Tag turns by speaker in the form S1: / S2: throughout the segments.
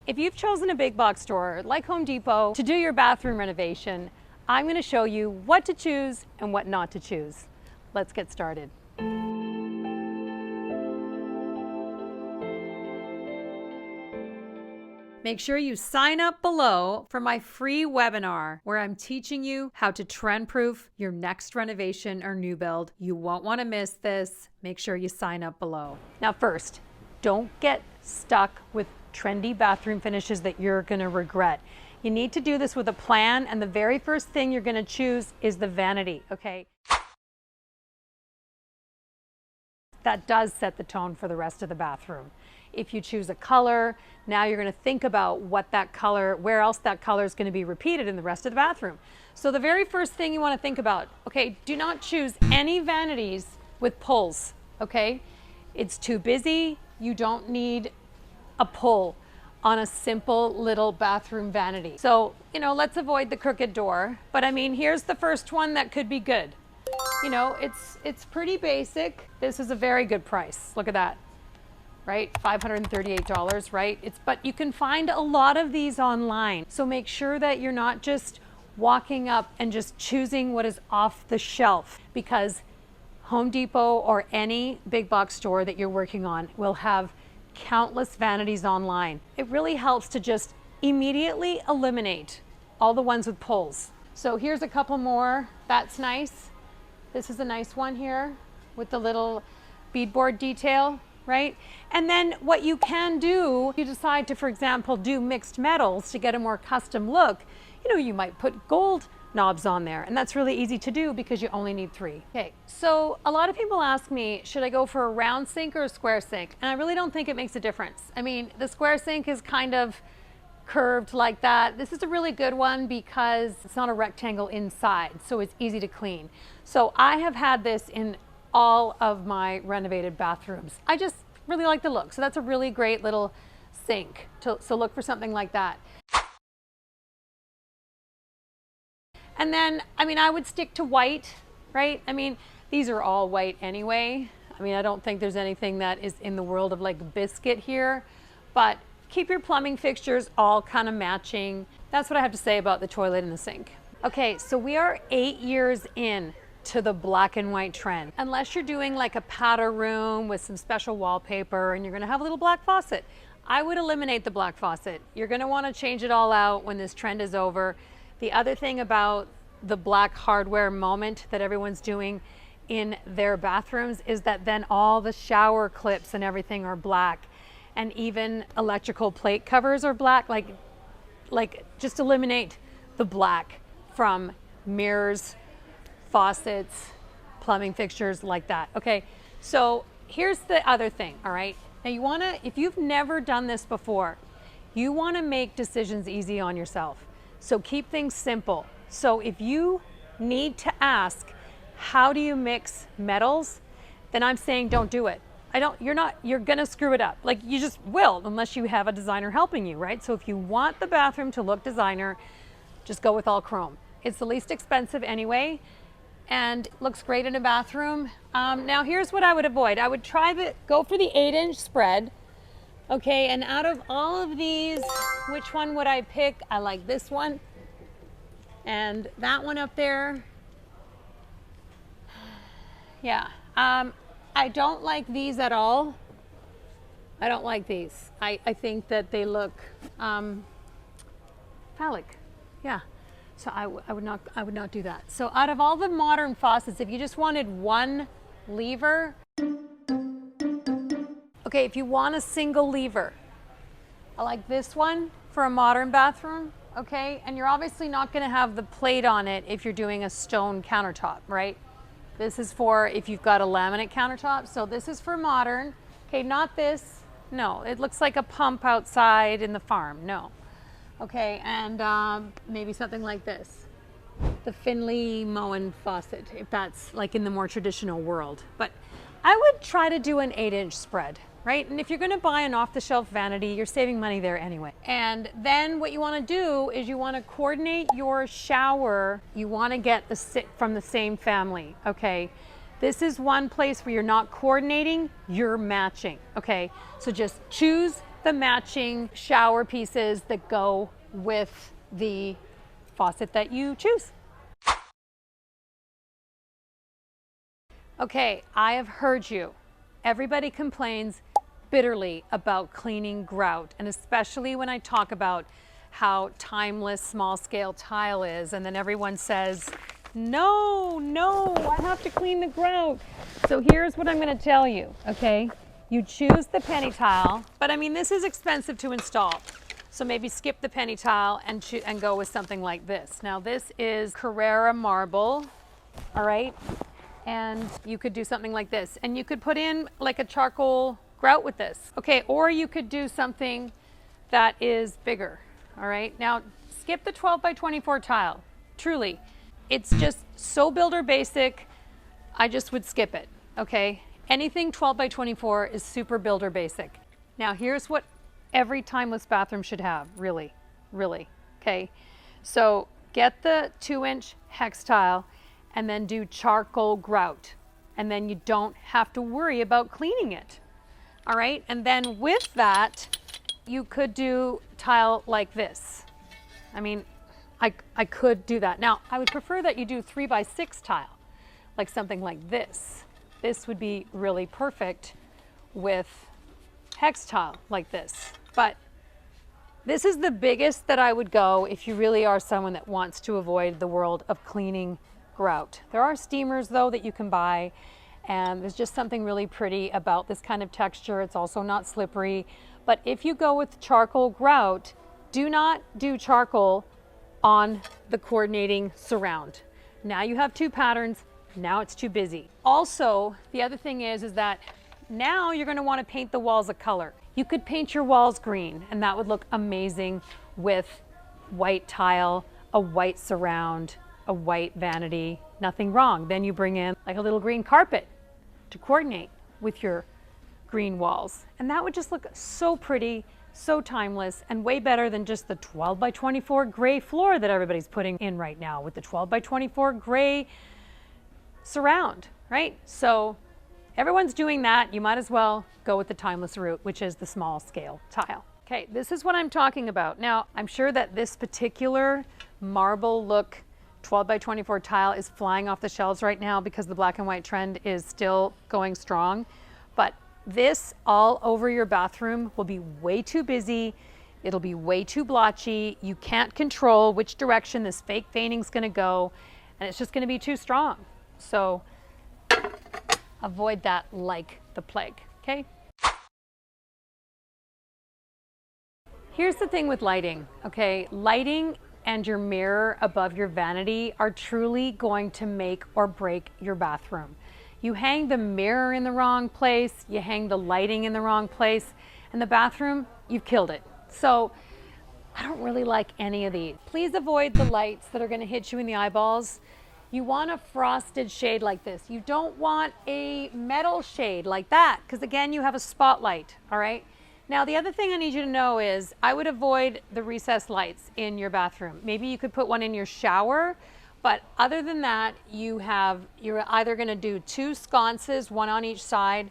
S1: If you've chosen a big box store like Home Depot to do your bathroom renovation, I'm going to show you what to choose and what not to choose. Let's get started. Make sure you sign up below for my free webinar where I'm teaching you how to trend-proof your next renovation or new build. You won't want to miss this. Make sure you sign up below. Now first, don't get stuck with trendy bathroom finishes that you're going to regret. You need to do this with a plan, and the very first thing you're going to choose is the vanity, okay? That does set the tone for the rest of the bathroom. If you choose a color, now you're going to think about what that color, where else that color is going to be repeated in the rest of the bathroom. So the very first thing you want to think about, okay, do not choose any vanities with pulls, okay? It's too busy. You don't need a pull on a simple little bathroom vanity. So, you know, let's avoid the crooked door. But I mean, here's the first one that could be good. You know, it's pretty basic. This is a very good price. Look at that, right? $538, right? But you can find a lot of these online. So make sure that you're not just walking up and just choosing what is off the shelf, because Home Depot or any big box store that you're working on will have countless vanities online. It really helps to just immediately eliminate all the ones with pulls. So here's a couple more. That's nice. This is a nice one here with the little beadboard detail, right? And then what you can do, you decide to, for example, do mixed metals to get a more custom look. You know, you might put gold knobs on there, and that's really easy to do because you only need 3. Okay, so a lot of people ask me, should I go for a round sink or a square sink? And I really don't think it makes a difference. I mean, the square sink is kind of curved like that. This is a really good one because it's not a rectangle inside, so it's easy to clean. So I have had this in all of my renovated bathrooms. I just really like the look. So that's a really great little sink. So look for something like that. And then, I mean, I would stick to white, right? I mean, these are all white anyway. I mean, I don't think there's anything that is in the world of like biscuit here, but keep your plumbing fixtures all kind of matching. That's what I have to say about the toilet and the sink. Okay, so we are 8 years in to the black and white trend. Unless you're doing like a powder room with some special wallpaper and you're gonna have a little black faucet, I would eliminate the black faucet. You're gonna wanna change it all out when this trend is over. The other thing about the black hardware moment that everyone's doing in their bathrooms is that then all the shower clips and everything are black, and even electrical plate covers are black. Like just eliminate the black from mirrors, faucets, plumbing fixtures, like that. Okay, so here's the other thing, all right? Now you wanna, if you've never done this before, you wanna make decisions easy on yourself. So keep things simple. So if you need to ask, how do you mix metals? Then I'm saying don't do it. You're gonna screw it up. Like, you just will, unless you have a designer helping you, right? So if you want the bathroom to look designer, just go with all chrome. It's the least expensive anyway, and looks great in a bathroom. Now here's what I would avoid. I would go for the 8-inch spread. Okay, and out of all of these, which one would I pick? I like this one and that one up there. Yeah, I don't like these at all. I don't like these. I think that they look phallic. Yeah, so I would not do that. So out of all the modern faucets, if you just wanted one lever, okay, if you want a single lever, I like this one for a modern bathroom, okay? And you're obviously not gonna have the plate on it if you're doing a stone countertop, right? This is for if you've got a laminate countertop. So this is for modern. Okay, not this. No, it looks like a pump outside in the farm. No. Okay, and maybe something like this. The Finley Moen faucet, if that's like in the more traditional world. But I would try to do an 8-inch spread, right? And if you're gonna buy an off-the-shelf vanity, you're saving money there anyway. And then what you wanna do is you wanna coordinate your shower. You wanna get from the same family, okay? This is one place where you're not coordinating, you're matching, okay? So just choose the matching shower pieces that go with the faucet that you choose. Okay, I have heard you. Everybody complains bitterly about cleaning grout, and especially when I talk about how timeless small scale tile is, and then everyone says, no, I have to clean the grout. So here's what I'm going to tell you, okay? You choose the penny tile, but I mean, this is expensive to install. So maybe skip the penny tile and go with something like this. Now this is Carrara marble, all right? And you could do something like this. And you could put in like a charcoal grout with this. Okay, or you could do something that is bigger, all right? Now, skip the 12 by 24 tile, truly. It's just so builder basic, I just would skip it, okay? Anything 12 by 24 is super builder basic. Now, here's what every timeless bathroom should have, really, okay? So get the 2-inch hex tile and then do charcoal grout. And then you don't have to worry about cleaning it. All right, and then with that, you could do tile like this. I mean, I could do that. Now, I would prefer that you do 3 by 6 tile, like something like this. This would be really perfect with hex tile like this. But this is the biggest that I would go if you really are someone that wants to avoid the world of cleaning grout. There are steamers though that you can buy, and there's just something really pretty about this kind of texture. It's also not slippery. But if you go with charcoal grout, do not do charcoal on the coordinating surround. Now you have 2 patterns, now it's too busy. Also, the other thing is that now you're going to want to paint the walls a color. You could paint your walls green, and that would look amazing with white tile, a white surround, a white vanity, nothing wrong. Then you bring in like a little green carpet to coordinate with your green walls. And that would just look so pretty, so timeless, and way better than just the 12 by 24 gray floor that everybody's putting in right now with the 12 by 24 gray surround, right? So everyone's doing that. You might as well go with the timeless route, which is the small scale tile. Okay, this is what I'm talking about. Now, I'm sure that this particular marble look 12 by 24 tile is flying off the shelves right now because the black and white trend is still going strong. But this all over your bathroom will be way too busy. It'll be way too blotchy. You can't control which direction this fake veining is going to go, and it's just going to be too strong. So avoid that like the plague, okay? Here's the thing with lighting, okay? Lighting and your mirror above your vanity are truly going to make or break your bathroom. You hang the mirror in the wrong place, you hang the lighting in the wrong place, and the bathroom, you've killed it. So I don't really like any of these. Please avoid the lights that are going to hit you in the eyeballs. You want a frosted shade like this. You don't want a metal shade like that, because again, you have a spotlight, all right? Now, the other thing I need you to know is I would avoid the recessed lights in your bathroom. Maybe you could put one in your shower, but other than that, you're either going to do 2 sconces, 1 on each side,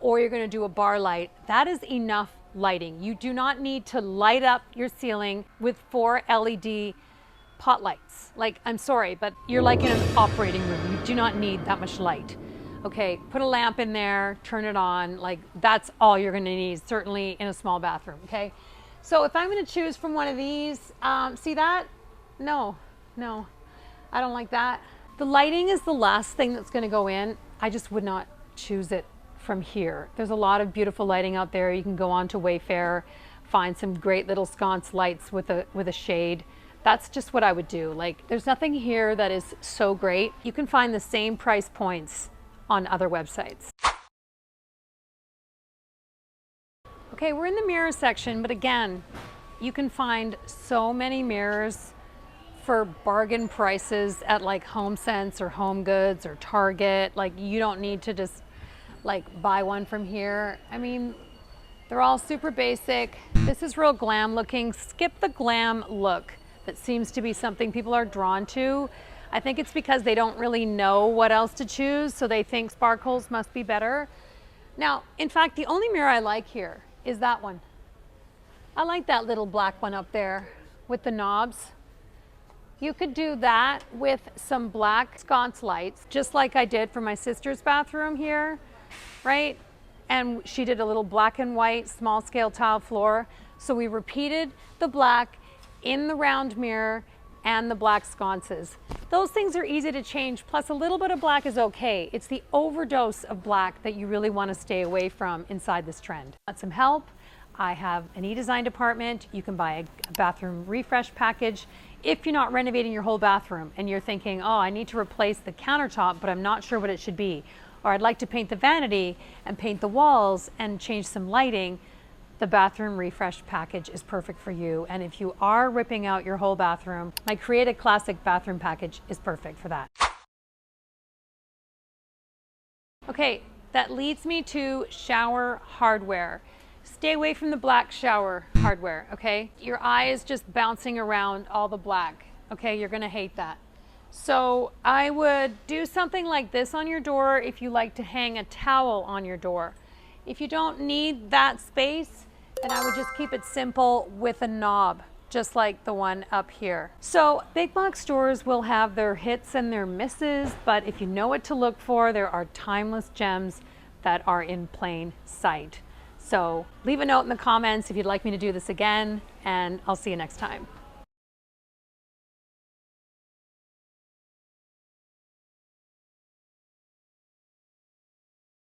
S1: or you're going to do a bar light. That is enough lighting. You do not need to light up your ceiling with 4 LED pot lights. Like, I'm sorry, but you're like in an operating room. You do not need that much light. Okay, put a lamp in there, turn it on, like that's all you're gonna need, certainly in a small bathroom, okay? So if I'm gonna choose from one of these, see that? No, I don't like that. The lighting is the last thing that's gonna go in. I just would not choose it from here. There's a lot of beautiful lighting out there. You can go on to Wayfair, find some great little sconce lights with a shade. That's just what I would do. Like, there's nothing here that is so great. You can find the same price points on other websites. Okay, we're in the mirror section, but again, you can find so many mirrors for bargain prices at like HomeSense or Home Goods or Target. Like, you don't need to just like buy one from here. I mean, they're all super basic. This is real glam looking. Skip the glam look that seems to be something people are drawn to. I think it's because they don't really know what else to choose, so they think sparkles must be better. Now, in fact, the only mirror I like here is that one. I like that little black one up there with the knobs. You could do that with some black sconce lights, just like I did for my sister's bathroom here, right? And she did a little black and white small scale tile floor. So we repeated the black in the round mirror and the black sconces. Those things are easy to change, plus a little bit of black is okay. It's the overdose of black that you really want to stay away from inside this trend. Want some help? I have an e-design department. You can buy a bathroom refresh package. If you're not renovating your whole bathroom and you're thinking, oh, I need to replace the countertop, but I'm not sure what it should be, or I'd like to paint the vanity and paint the walls and change some lighting, the bathroom refresh package is perfect for you. And if you are ripping out your whole bathroom, my Create a Classic bathroom package is perfect for that. Okay, that leads me to shower hardware. Stay away from the black shower hardware, okay? Your eye is just bouncing around all the black, okay? You're gonna hate that. So I would do something like this on your door if you like to hang a towel on your door. If you don't need that space, then I would just keep it simple with a knob, just like the one up here. So big box stores will have their hits and their misses, but if you know what to look for, there are timeless gems that are in plain sight. So leave a note in the comments if you'd like me to do this again, and I'll see you next time.